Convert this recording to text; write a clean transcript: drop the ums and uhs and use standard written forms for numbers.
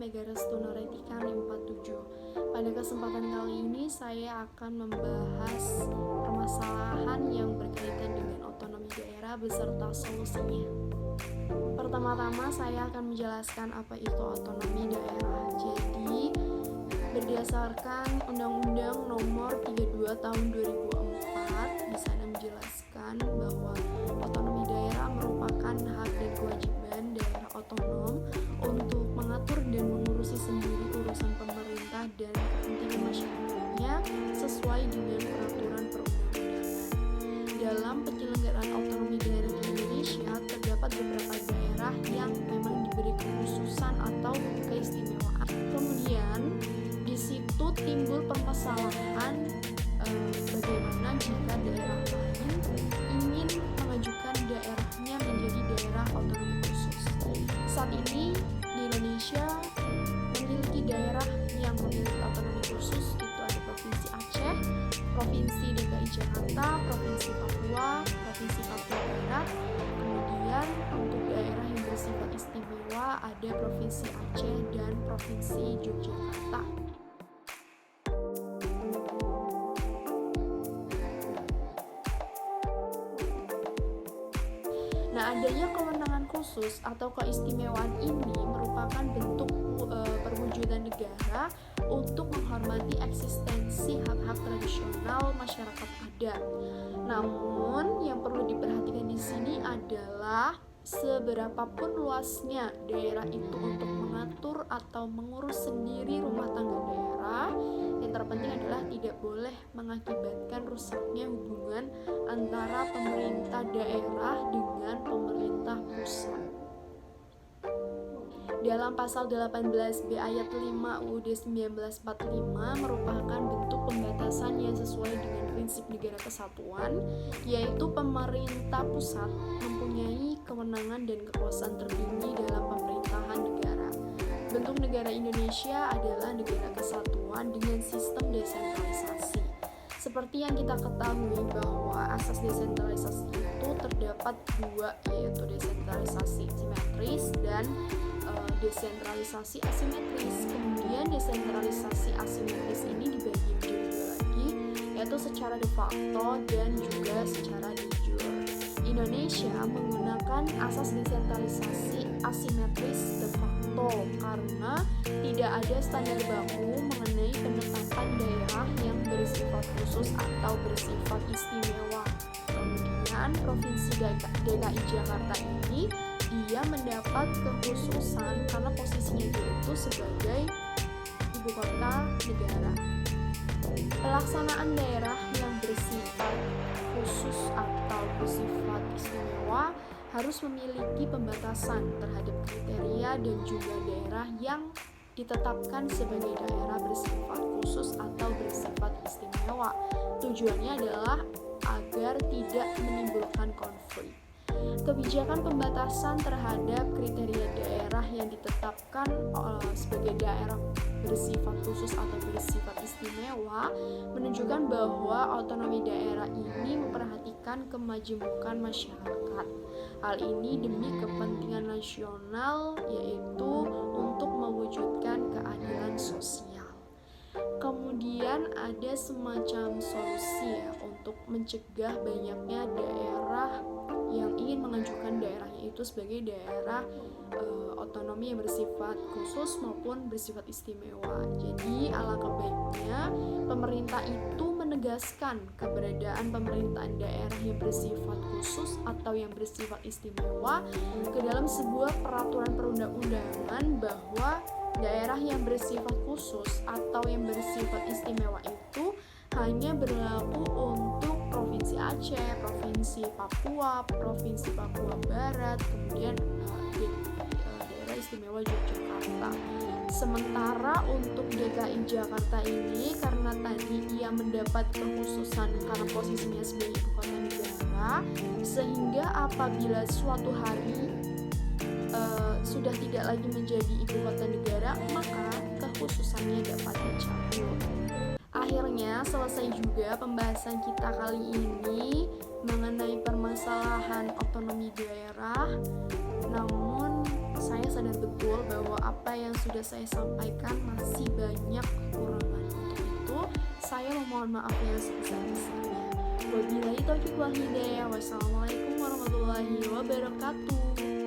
Mega Restu Noretika 47. Pada kesempatan kali ini saya akan membahas permasalahan yang berkaitan dengan otonomi daerah beserta solusinya. Pertama-tama saya akan menjelaskan apa itu otonomi daerah. Jadi, berdasarkan Undang-Undang Nomor 32 Tahun 2004, di sana menjelaskan bahwa otonomi daerah merupakan hak dan kewajiban daerah otonom untuk mengatur dan mengurusi sendiri urusan pemerintah dan kepentingan masyarakatnya sesuai dengan peraturan perundang-undangan. Dalam penyelenggaraan otonomi daerah di Indonesia, terdapat beberapa daerah yang memang diberi kekhususan atau keistimewaan. Kemudian di situ timbul permasalahan bagaimana jika daerah lain ingin mengajukan daerahnya menjadi daerah otonomi khusus. Saat ini di Indonesia memiliki daerah yang memiliki otonomi khusus, itu ada Provinsi Aceh, Provinsi DKI Jakarta, Provinsi Papua, Provinsi Papua Barat. Kemudian untuk daerah yang bersifat istimewa ada Provinsi Aceh dan Provinsi Yogyakarta. Nah, adanya kewenangan khusus atau keistimewaan ini merupakan bentuk perwujudan negara untuk menghormati eksistensi hak-hak tradisional masyarakat adat. Namun, yang perlu diperhatikan di sini adalah seberapapun luasnya daerah itu untuk mengatur atau mengurus sendiri rumah tangga daerah, yang terpenting adalah tidak boleh mengakibatkan rusaknya hubungan antara pemerintah daerah dengan pemerintah pusat. Dalam pasal 18B ayat 5 UUD 1945 merupakan bentuk pembatasan yang sesuai dengan prinsip negara kesatuan, yaitu pemerintah pusat mempunyai kewenangan dan kekuasaan tertinggi dalam pemerintahan negara. Bentuk negara Indonesia adalah negara kesatuan dengan sistem desentralisasi. Seperti yang kita ketahui bahwa asas desentralisasi itu terdapat dua, yaitu desentralisasi simetris dan desentralisasi asimetris. Kemudian desentralisasi asimetris ini dibagi menjadi dua lagi, yaitu secara de facto dan juga secara de jure. Indonesia menggunakan asas desentralisasi asimetris de facto karena tidak ada standar baku mengenai penetapan daerah yang bersifat khusus atau bersifat istimewa. Kemudian Provinsi DKI Jakarta ini dia mendapat kekhususan karena posisinya itu sebagai ibu kota negara. Pelaksanaan daerah yang bersifat khusus atau bersifat istimewa harus memiliki pembatasan terhadap kriteria dan jumlah daerah yang ditetapkan sebagai daerah bersifat khusus atau bersifat istimewa. Tujuannya adalah agar tidak menimbulkan konflik. Kebijakan pembatasan terhadap kriteria daerah yang ditetapkan sebagai daerah bersifat khusus atau bersifat istimewa menunjukkan bahwa otonomi daerah ini memperhatikan kemajemukan masyarakat. Hal ini demi kepentingan nasional, yaitu untuk mewujudkan keadilan sosial. Kemudian ada semacam solusi untuk mencegah banyaknya daerah yang ingin mengajukan daerahnya itu sebagai daerah otonomi yang bersifat khusus maupun bersifat istimewa. Jadi alangkah baiknya pemerintah itu menegaskan keberadaan pemerintahan daerah yang bersifat khusus atau yang bersifat istimewa ke dalam sebuah peraturan perundang-undangan bahwa daerah yang bersifat khusus atau yang bersifat istimewa itu hanya berlaku untuk Provinsi Aceh, Provinsi Papua, Provinsi Papua Barat, kemudian daerah istimewa Yogyakarta. Sementara untuk DKI Jakarta ini karena tadi ia mendapat kekhususan karena posisinya sebagai ibu kota negara, sehingga apabila suatu hari sudah tidak lagi menjadi ibu kota negara, maka kekhususannya dapat dicabut. Akhirnya selesai juga pembahasan kita kali ini mengenai permasalahan otonomi daerah. Namun saya sadar betul bahwa apa yang sudah saya sampaikan masih banyak kekurangan. Untuk itu, saya memohon maaf yang sebesar-besarnya. Wabillahi taufiq wal hidayah. Wassalamualaikum warahmatullahi wabarakatuh.